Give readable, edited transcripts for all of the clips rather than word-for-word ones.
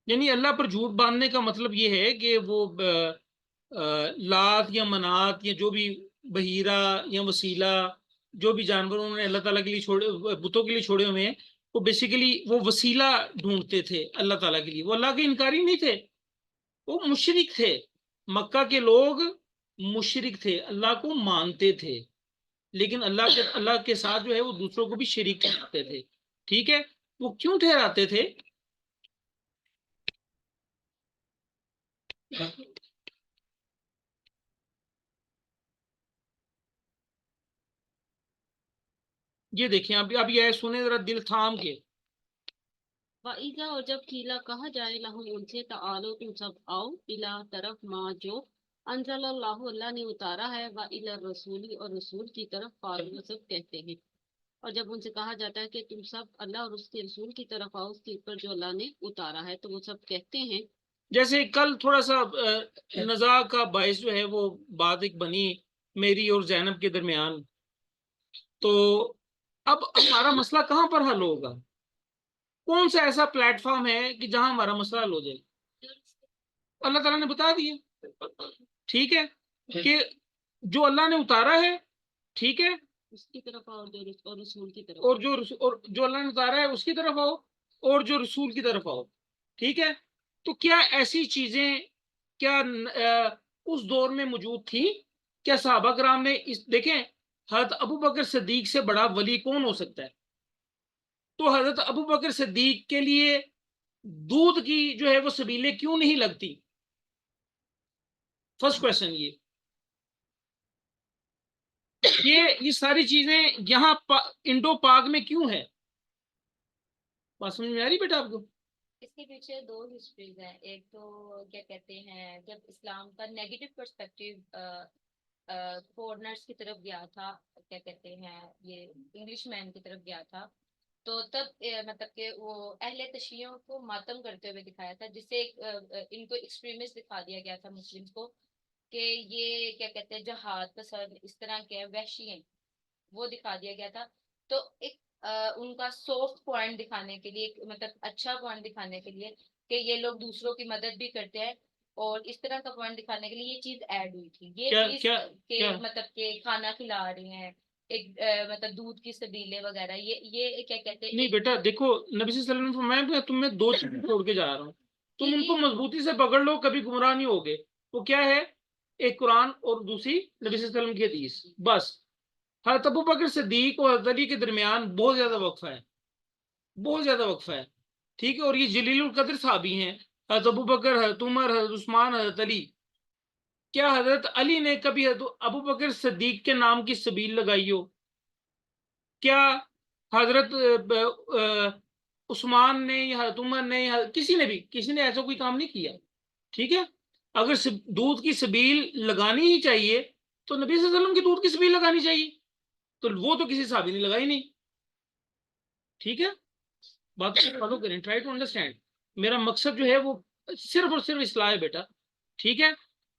یعنی اللہ پر جھوٹ باندھنے کا مطلب یہ ہے کہ وہ لات یا منات یا جو بھی بحیرہ یا وسیلہ جو بھی جانور انہوں نے اللہ تعالیٰ کے لیے چھوڑے، بتوں کے لیے چھوڑے ہوئے ہیں، وہ بیسیکلی وہ وسیلہ ڈھونڈتے تھے اللہ تعالیٰ کے لیے. وہ اللہ کے انکاری نہیں تھے، وہ مشرک تھے. مکہ کے لوگ مشرک تھے، اللہ کو مانتے تھے، لیکن اللہ کے ساتھ جو ہے وہ دوسروں کو بھی شریک ٹھہراتے تھے. ٹھیک ہے، وہ کیوں ٹھہراتے تھے؟ یہ دیکھیں اب یہ سنیں ذرا دل تھام کے. وَإِذَا اور جب قیلا کہا جائے لہم ان سے تعالو تم سب آؤ الا طرف ما جو انزل اللہ نے اتارا ہے وَإِلَى الرَّسُولِ اور رسول کی طرف قالوا سب کہتے ہیں. اور جب ان سے کہا جاتا ہے کہ تم سب اللہ اور اس کے رسول کی طرف آؤ اس کے اوپر جو اللہ نے اتارا ہے، تو وہ سب کہتے ہیں. جیسے کل تھوڑا سا نزاع کا باعث جو ہے وہ بات ایک بنی میری اور زینب کے درمیان، تو اب ہمارا مسئلہ کہاں پر حل ہوگا؟ کون سا ایسا پلیٹ فارم ہے کہ جہاں ہمارا مسئلہ حل ہو جائے؟ اللہ تعالیٰ نے بتا دیا. ٹھیک ہے کہ جو اللہ نے اتارا ہے، ٹھیک ہے، اس کی طرف آؤ اور رسول کی طرف، اور جو اللہ نے اتارا ہے اس کی طرف آؤ اور جو رسول کی طرف آؤ. ٹھیک ہے، تو کیا ایسی چیزیں کیا اس دور میں موجود تھی؟ کیا صحابہ کرام نے دیکھیں حضرت ابو بکر صدیق سے بڑا ولی کون ہو سکتا ہے؟ تو حضرت ابو بکر صدیق کے لیے دودھ کی جو ہے وہ سبیلیں کیوں نہیں لگتی؟ فرسٹ کوشچن یہ ساری چیزیں یہاں انڈو پاک میں کیوں ہے؟ بات سمجھ میں آ رہی بیٹا آپ کو؟ اس کے پیچھے دو ہسٹریز ہیں. ایک تو کیا کہتے ہیں جب اسلام کا نیگیٹو پرسپیکٹو فورنرز کی طرف گیا تھا، کیا کہتے ہیں یہ انگلش مین کی طرف گیا تھا، تو تب مطلب کہ وہ اہل تشیعوں کو ماتم کرتے ہوئے دکھایا تھا، جس سے ان کو ایکسٹریمسٹ دکھا دیا گیا تھا مسلمس کو، کہ یہ کیا کہتے ہیں جہاد پسند اس طرح کے وحشی ہیں، وہ دکھا دیا گیا تھا. تو ایک ان کا سافٹ پوائنٹ دکھانے کے لیے، مطلب اچھا پوائنٹ دکھانے کے لیے کہ یہ لوگ دوسروں کی مدد بھی کرتے ہیں، اور اس طرح کا پوائنٹ دکھانے کے لیے یہ چیز ایڈ ہوئی تھی. یہ چیز کہ مطلب کہ کھانا کھلا رہی ہیں، ایک مطلب دودھ کی سبیلے وغیرہ، یہ کیا کہتے ہیں. نہیں بیٹا دیکھو، نبی صلی اللہ علیہ وسلم نے فرمایا کہ تم میں دو چیزیں چھوڑ کے جا رہا ہوں، تم ان کو مضبوطی سے پکڑ لو، کبھی گمراہ نہیں ہوگے. وہ کیا ہے؟ ایک قرآن اور دوسری نبی صلی اللہ علیہ وسلم کی حدیث. بس حضرت ابو بکر صدیق اور حضرت علی کے درمیان بہت زیادہ وقفہ ہے، بہت زیادہ وقفہ ہے. ٹھیک ہے، اور یہ جلیل القدر صحابی ہیں، حضرت ابو بکر، حضرت عمر، حضرت عثمان، حضرت علی. کیا حضرت علی نے کبھی حضرت ابو بکر صدیق کے نام کی سبیل لگائی ہو؟ کیا حضرت عثمان نے یا حضرت عمر نے یا کسی نے ایسا کوئی کام نہیں کیا؟ ٹھیک ہے، اگر دودھ کی سبیل لگانی ہی چاہیے تو نبی صلی اللہ علیہ وسلم کی دودھ کی سبیل لگانی چاہیے، تو وہ تو کسی صحابی نے لگائی نہیں. ٹھیک ہے، بات کو فالو کریں، ٹرائی ٹو انڈرسٹینڈ. میرا مقصد جو ہے وہ صرف اور صرف اصلاح ہے بیٹا. ٹھیک ہے،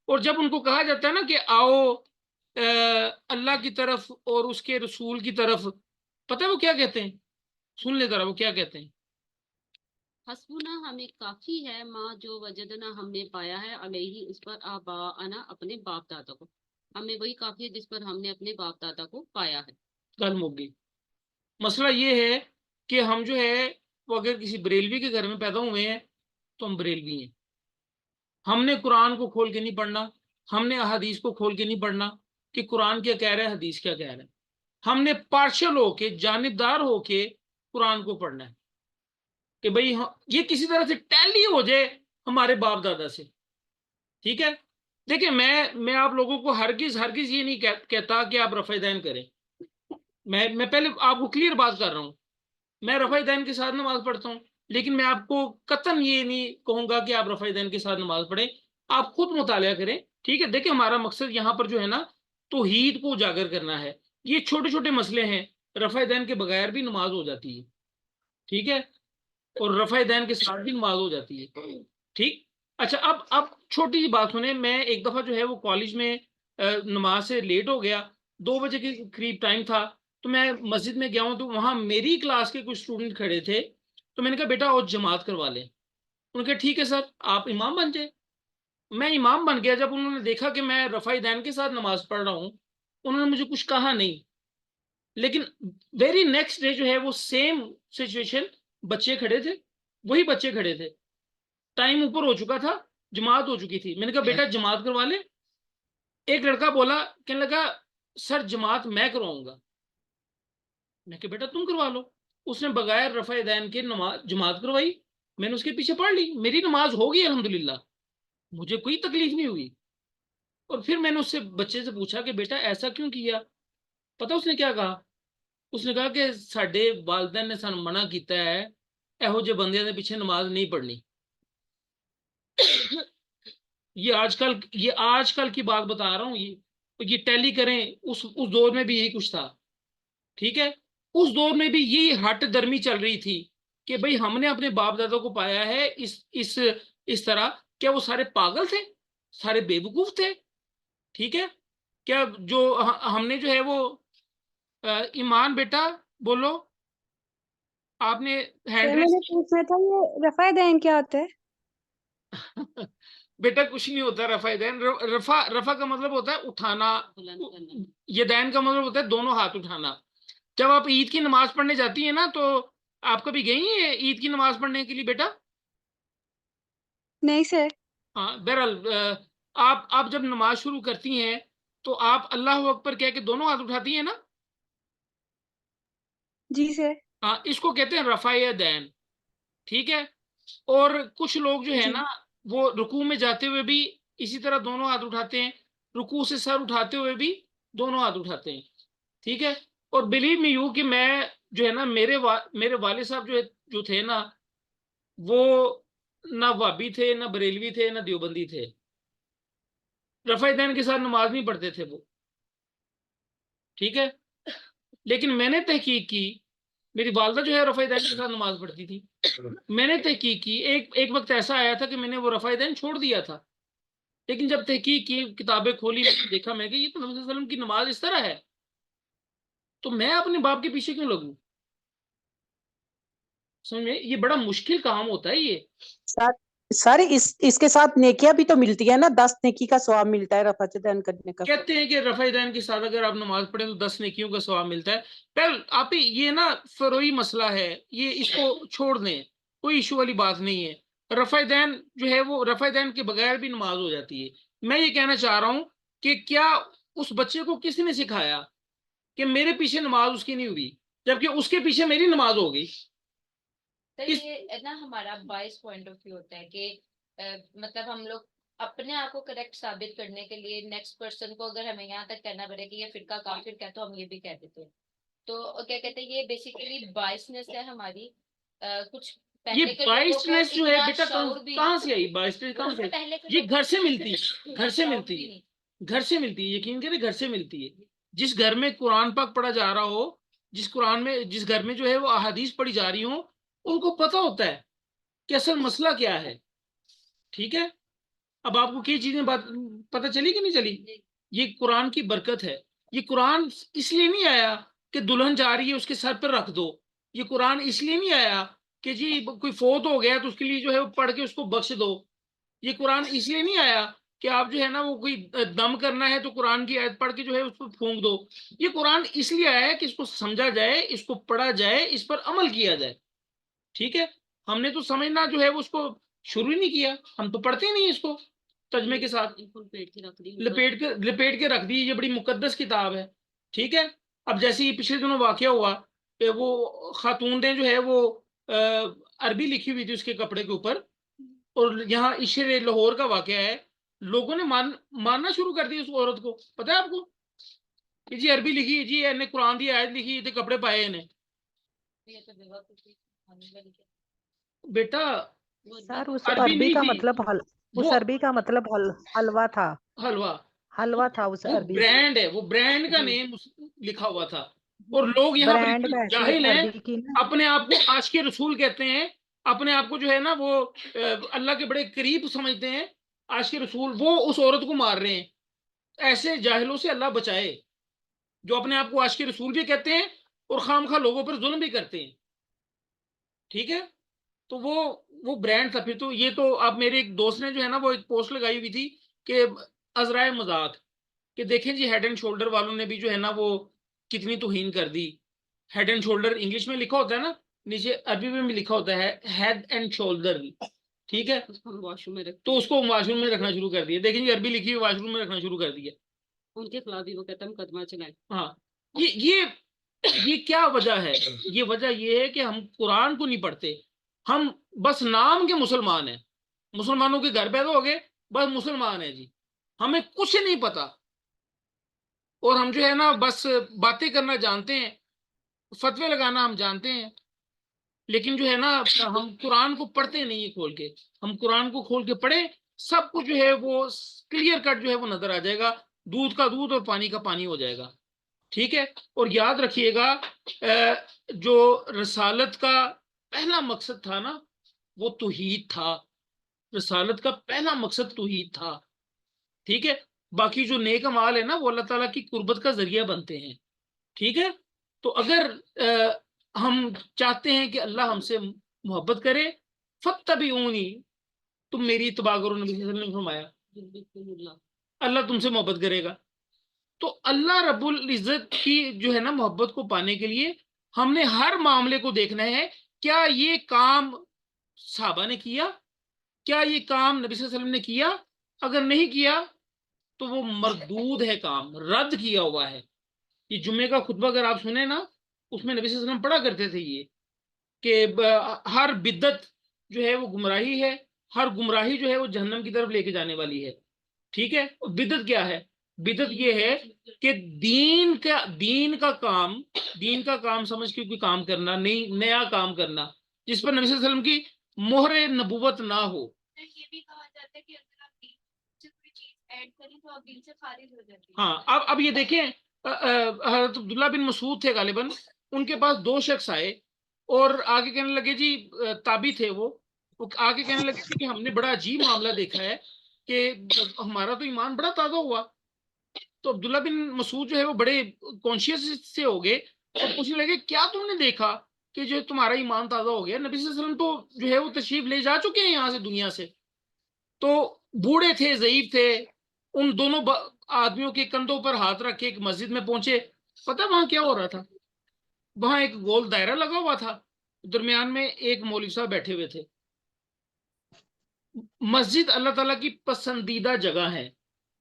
اور جب ان کو کہا جاتا ہے نا کہ آؤ اللہ کی طرف اور اس کے رسول کی طرف، پتہ ہے وہ کیا کہتے ہیں؟ سن لے ذرا وہ کیا کہتے ہیں. حسبنا ہمیں کافی ہے، ماں جو وجدنا ہم نے پایا ہے، علیہ اس پر آباءنا اپنے باپ دادا کو، ہمیں وہی کافی ہے جس پر ہم نے اپنے باپ دادا کو پایا ہے. گل مک گئی. مسئلہ یہ ہے کہ ہم جو ہے وہ اگر کسی بریلوی کے گھر میں پیدا ہوئے ہیں تو ہم بریلوی ہیں. ہم نے قرآن کو کھول کے نہیں پڑھنا، ہم نے احادیث کو کھول کے نہیں پڑھنا کہ قرآن کیا کہہ رہا ہے، حدیث کیا کہہ رہا ہے. ہم نے پارشل ہو کے، جانبدار ہو کے قرآن کو پڑھنا ہے کہ بھئی یہ کسی طرح سے ٹیلی ہو جائے ہمارے باپ دادا سے. ٹھیک ہے، دیکھیں میں آپ لوگوں کو ہرگز یہ نہیں کہتا کہ آپ رفع دین کریں. میں پہلے آپ کو کلیئر بات کر رہا ہوں، میں رفع دین کے ساتھ نماز پڑھتا ہوں، لیکن میں آپ کو قطعاً یہ نہیں کہوں گا کہ آپ رفع دین کے ساتھ نماز پڑھیں. آپ خود مطالعہ کریں. ٹھیک ہے، دیکھیں ہمارا مقصد یہاں پر جو ہے نا توحید کو اجاگر کرنا ہے. یہ چھوٹے چھوٹے مسئلے ہیں، رفع دین کے بغیر بھی نماز ہو جاتی ہے. ٹھیک ہے، اور رفع دین کے ساتھ بھی نماز ہو جاتی ہے. ٹھیک، اچھا اب چھوٹی سی بات سنیں. میں ایک دفعہ جو ہے وہ کالج میں نماز سے لیٹ ہو گیا، 2 بجے کے قریب ٹائم تھا، تو میں مسجد میں گیا ہوں، تو وہاں میری کلاس کے کچھ اسٹوڈنٹ کھڑے تھے، تو میں نے کہا بیٹا اور جماعت کروا لیں. انہوں نے کہا ٹھیک ہے سر آپ امام بن جائے. میں امام بن گیا. جب انہوں نے دیکھا کہ میں رفع دین کے ساتھ نماز پڑھ رہا ہوں, انہوں نے مجھے کچھ کہا نہیں. لیکن ویری نیکسٹ ڈے جو ہے وہ سیم سچویشن, بچے کھڑے تھے, وہی بچے کھڑے تھے, ٹائم اوپر ہو چکا تھا, جماعت ہو چکی تھی. میں نے کہا بیٹا جماعت کروا لے. ایک لڑکا بولا, کہنے لگا سر جماعت میں کرواؤں گا. میں کہا بیٹا تم کروا لو. اس نے بغیر رفع دین کے نماز جماعت کروائی. میں نے اس کے پیچھے پڑھ لی, میری نماز ہو گئی الحمدللہ, مجھے کوئی تکلیف نہیں ہوئی. اور پھر میں نے اس سے بچے سے پوچھا کہ بیٹا ایسا کیوں کیا؟ پتہ اس نے کیا کہا؟ اس نے کہا کہ ساڈے والدین نے سانو منع کیتا ہے ایہو جے بندیاں دے پیچھے نماز نہیں پڑھنی. یہ آج کل کی بات بتا رہا ہوں. یہ ٹیلی کریں, اس دور میں بھی یہی کچھ تھا. ٹھیک ہے, اس دور میں بھی یہی ہٹ درمی چل رہی تھی کہ بھئی ہم نے اپنے باپ دادا کو پایا ہے اس طرح. کیا وہ سارے پاگل تھے؟ سارے بے وقوف تھے؟ ٹھیک ہے, کیا جو ہم نے جو ہے وہ ایمان بیٹا بولو, آپ نے ہینڈ سر مجھے ریس پوچھنا تھا یہ رفع دین کیا ہوتا ہے؟ بیٹا کچھ نہیں ہوتا رفع دین. رفع کا مطلب ہوتا ہے اٹھانا, بلند کرنا. یہ دین کا مطلب ہوتا ہے دونوں ہاتھ اٹھانا. جب آپ عید کی نماز پڑھنے جاتی ہیں نا, تو آپ کبھی گئی ہیں عید کی نماز پڑھنے کے لیے بیٹا؟ نہیں سر. ہاں, بہرحال آپ جب نماز شروع کرتی ہیں تو آپ اللہ اکبر کہہ کے دونوں ہاتھ اٹھاتی ہیں نا. جی سر. ہاں, اس کو کہتے ہیں رفع دین. ٹھیک ہے, اور کچھ لوگ جو ہے جی نا وہ رکوع میں جاتے ہوئے بھی اسی طرح دونوں ہاتھ اٹھاتے ہیں, رکوع سے سر اٹھاتے ہوئے بھی دونوں ہاتھ اٹھاتے ہیں. ٹھیک ہے, اور بلیو می یو کہ میں جو ہے نا میرے والد صاحب جو تھے نا, وہ نہ وہابی تھے, نہ بریلوی تھے, نہ دیوبندی تھے. رفع دین کے ساتھ نماز نہیں پڑھتے تھے وہ. ٹھیک ہے, لیکن میں نے تحقیق کی, میری والدہ جو ہے رفع دین کے ساتھ نماز پڑھتی تھی. میں نے تحقیق کی, ایک وقت ایسا آیا تھا کہ میں نے وہ رفع دین چھوڑ دیا تھا. لیکن جب تحقیق کی, کتابیں کھولی, میں نے دیکھا, میں کہ یہ تو نبی صلی اللہ علیہ وسلم کی نماز اس طرح ہے, تو میں اپنے باپ کے پیچھے کیوں لگوں؟ سمجھ میں, یہ بڑا مشکل کام ہوتا ہے یہ. سر اس کے ساتھ نیکیاں بھی تو ملتی ہے نا, 10 نیکی کا ثواب ملتا ہے رفع دین کرنے کا. کہتے ہیں کہ رفع دین کے ساتھ اگر آپ نماز پڑھیں تو 10 نیکیوں کا ثواب ملتا ہے. پہل آپ یہ نا فروئی مسئلہ ہے, یہ اس کو چھوڑ دیں, کوئی ایشو والی بات نہیں ہے. رفع دین جو ہے وہ رفع دین کے بغیر بھی نماز ہو جاتی ہے. میں یہ کہنا چاہ رہا ہوں کہ کیا اس بچے کو کس نے سکھایا کہ میرے پیچھے نماز اس کی نہیں ہوئی جبکہ اس کے پیچھے میری نماز ہو گئی؟ سر یہ نا ہمارا بائس پوائنٹ آف ویو ہوتا ہے کہ مطلب ہم لوگ اپنے آپ کو کریکٹ ثابت کرنے کے لیے نیکسٹ پرسن کو اگر ہمیں یہاں تک کہنا پڑے کہ یہ فرقہ کافر کہتا تو ہم یہ بھی کہہ دیتے ہیں. تو کیا کہتے ہیں, یہ بیسیکلی بائسنس ہے ہماری. کچھ یہ پہلے کے لوگوں کو بائسنس جو ہے اتنا بیٹا شعور بھی کہاں سے آئی؟ بائسنس کہاں سے آئی؟ پہلے کے یہ لوگوں گھر سے کو ملتی ہے, گھر سے شعور ملتی بھی ہے, نہیں. گھر سے ملتی ہے. یقین کریں گھر سے ملتی ہے. جس گھر میں قرآن پاک پڑھا جا رہا ہو, جس گھر میں جو ہے وہ احادیث پڑھی جا رہی ہوں, ان کو پتہ ہوتا ہے کہ اصل مسئلہ کیا ہے. ٹھیک ہے, اب آپ کو کئی چیزیں پتہ چلی کہ نہیں چلی؟ یہ قرآن کی برکت ہے. یہ قرآن اس لیے نہیں آیا کہ دلہن جا رہی ہے اس کے سر پر رکھ دو. یہ قرآن اس لیے نہیں آیا کہ جی کوئی فوت ہو گیا تو اس کے لیے جو ہے وہ پڑھ کے اس کو بخش دو. یہ قرآن اس لیے نہیں آیا کہ آپ جو ہے نا وہ کوئی دم کرنا ہے تو قرآن کی آیت پڑھ کے جو ہے اس پر پھونک دو. یہ قرآن اس لیے آیا ہے کہ اس کو سمجھا جائے, اس کو پڑھا جائے, اس پر عمل کیا جائے. ٹھیک ہے, ہم نے تو سمجھنا جو ہے اس کو شروع ہی نہیں کیا, ہم تو پڑھتے نہیں اس کو ترجمے کے ساتھ لپیٹ کے رکھ دی. یہ بڑی مقدس کتاب ہے. ٹھیک ہے, اب جیسے یہ پچھلے دنوں واقعہ ہوا کہ وہ خاتون نے جو ہے وہ عربی لکھی ہوئی تھی اس کے کپڑے کے اوپر, اور یہاں عشر لاہور کا واقعہ ہے, لوگوں نے ماننا شروع کر دیا اس عورت کو. پتہ ہے آپ کو کہ جی عربی لکھی, جی نے قرآن دی آیت لکھی تھے, کپڑے پائے انہیں. بیٹا سر اس عربی عربی نہیں کا تھی, مطلب اس وہ عربی کا مطلب حلوا تھا. حلوا, حلوا تھا اس وہ عربی. برانڈ ہے, وہ برانڈ کا جی نیم لکھا ہوا تھا. اور لوگ یہاں پر برانڈ اتنے کا حیثیت جاہل ہیں, عربی کی نا. اپنے آپ کو عاشق رسول کہتے ہیں, اپنے آپ کو جو ہے نا وہ اللہ کے بڑے قریب سمجھتے ہیں, عاشق رسول. وہ اس عورت کو مار رہے ہیں. ایسے جاہلوں سے اللہ بچائے جو اپنے آپ کو عاشق رسول بھی کہتے ہیں اور خام خواہ لوگوں پر ظلم بھی کرتے ہیں. ٹھیک ہے, تو وہ برانڈ تھا. پھر تو یہ تو اب میرے ایک دوست نے جو ہے نا وہ ایک پوسٹ لگائی ہوئی تھی کہ عذرائے مذاق کہ دیکھیں جی ہیڈ اینڈ شولڈر والوں نے بھی جو ہے نا وہ کتنی توہین کر دی. ہیڈ اینڈ شولڈر انگلش میں لکھا ہوتا ہے نا, نیچے عربی میں بھی لکھا ہوتا ہے ہیڈ اینڈ شولڈر, ٹھیک ہے, اس کو ہم واش روم میں رکھتے تو ہیں. اس کو واش روم میں رکھنا شروع کر دیا. دیکھیں جی عربی لکھی ہوئی واش روم میں رکھنا شروع کر دیا. ان کے خلاف بھی وہ کہتا ہے مقدمہ چلائیں. ہاں یہ کیا وجہ ہے؟ یہ وجہ یہ ہے کہ ہم قرآن کو نہیں پڑھتے, ہم بس نام کے مسلمان ہیں, مسلمانوں کے گھر پیدا ہو گئے, بس مسلمان ہیں جی, ہمیں کچھ نہیں پتا, اور ہم جو ہے نا بس باتیں کرنا جانتے ہیں, فتوے لگانا ہم جانتے ہیں, لیکن جو ہے نا ہم قرآن کو پڑھتے نہیں ہیں کھول کے. ہم قرآن کو کھول کے پڑھیں, سب کچھ جو ہے وہ کلیئر کٹ جو ہے وہ نظر آ جائے گا, دودھ کا دودھ اور پانی کا پانی ہو جائے گا, ٹھیک ہے. اور یاد رکھیے گا جو رسالت کا پہلا مقصد تھا نا وہ توحید تھا. رسالت کا پہلا مقصد توحید تھا, ٹھیک ہے. باقی جو نیک اعمال ہے نا وہ اللہ تعالیٰ کی قربت کا ذریعہ بنتے ہیں, ٹھیک ہے. تو اگر ہم چاہتے ہیں کہ اللہ ہم سے محبت کرے, فاتبعونی, تم میری اتباع کرو, نبی صلی اللہ علیہ وسلم نے فرمایا اللہ تم سے محبت کرے گا. تو اللہ رب العزت کی جو ہے نا محبت کو پانے کے لیے ہم نے ہر معاملے کو دیکھنا ہے, کیا یہ کام صحابہ نے کیا, کیا یہ کام نبی صلی اللہ علیہ وسلم نے کیا. اگر نہیں کیا تو وہ مردود ہے, کام رد کیا ہوا ہے. یہ جمعے کا خطبہ اگر آپ سنیں نا, اس میں نبی صلی اللہ علیہ وسلم پڑھا کرتے تھے یہ کہ ہر بدعت جو ہے وہ گمراہی ہے, ہر گمراہی جو ہے وہ جہنم کی طرف لے کے جانے والی ہے, ٹھیک ہے. بدعت کیا ہے؟ بدعت یہ ہے کہ دین کا کام سمجھ کے کوئی کام کرنا, نیا کام کرنا جس پر نبی صلی اللہ علیہ وسلم کی مہر نبوت نہ ہو. یہ بھی کہا جاتا ہے کہ اگر آپ دین سے کوئی چیز ایڈ کریں تو آپ دین سے خارج ہو جاتے ہیں. ہاں, اب یہ دیکھیں, حضرت عبداللہ بن مسعود تھے غالباً, ان کے پاس دو شخص آئے اور آگے کہنے لگے جی, تابی تھے وہ آگے کہنے لگے کہ ہم نے بڑا عجیب معاملہ دیکھا ہے کہ ہمارا تو ایمان بڑا تازہ ہوا. تو عبداللہ بن مسعود جو ہے وہ بڑے کانشیس سے ہو گئے اور پوچھنے لگے کیا تم نے دیکھا کہ جو تمہارا ایمان تازہ ہو گیا؟ نبی صلی اللہ علیہ وسلم تو جو ہے وہ تشریف لے جا چکے ہیں یہاں سے, دنیا سے. تو بوڑھے تھے, ضعیف تھے, ان دونوں آدمیوں کے کندھوں پر ہاتھ رکھ کے ایک مسجد میں پہنچے. پتہ وہاں کیا ہو رہا تھا؟ وہاں ایک گول دائرہ لگا ہوا تھا, درمیان میں ایک مولوی صاحب بیٹھے ہوئے تھے. مسجد اللہ تعالیٰ کی پسندیدہ جگہ ہے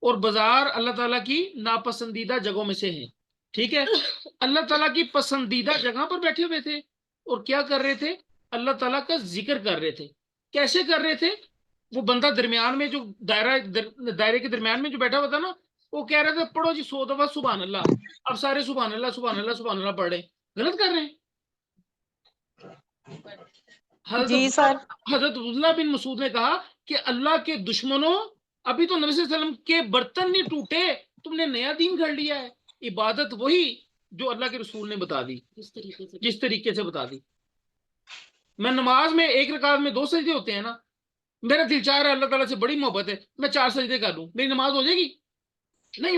اور بازار اللہ تعالیٰ کی ناپسندیدہ جگہوں میں سے ہیں, ٹھیک ہے. اللہ تعالیٰ کی پسندیدہ جگہ پر بیٹھے ہوئے تھے اور کیا کر رہے تھے؟ اللہ تعالیٰ کا ذکر کر رہے تھے. کیسے کر رہے تھے؟ وہ بندہ درمیان میں جو دائرے کے درمیان میں جو بیٹھا ہوا تھا نا, وہ کہہ رہے تھے پڑھو جی 100 دفعہ سبحان اللہ. اب سارے سبحان اللہ سبحان اللہ سبحان اللہ پڑھ رہے ہیں, غلط کر رہے ہیں. جی سر. حضرت عبداللہ بن مسعود نے کہا کہ اللہ کے دشمنوں, ابھی تو نبی صلی اللہ علیہ وسلم کے برتن نہیں ٹوٹے, تم نے نیا دین گھڑ لیا ہے. عبادت وہی جو اللہ کے رسول نے بتا دی, جس طریقے سے بتا دی. میں نماز میں ایک رکعت میں 2 سجدے ہوتے ہیں نا, میرا دل چاہ رہا ہے اللہ تعالیٰ سے بڑی محبت ہے, میں 4 سجدے کر لوں, میری نماز ہو جائے گی؟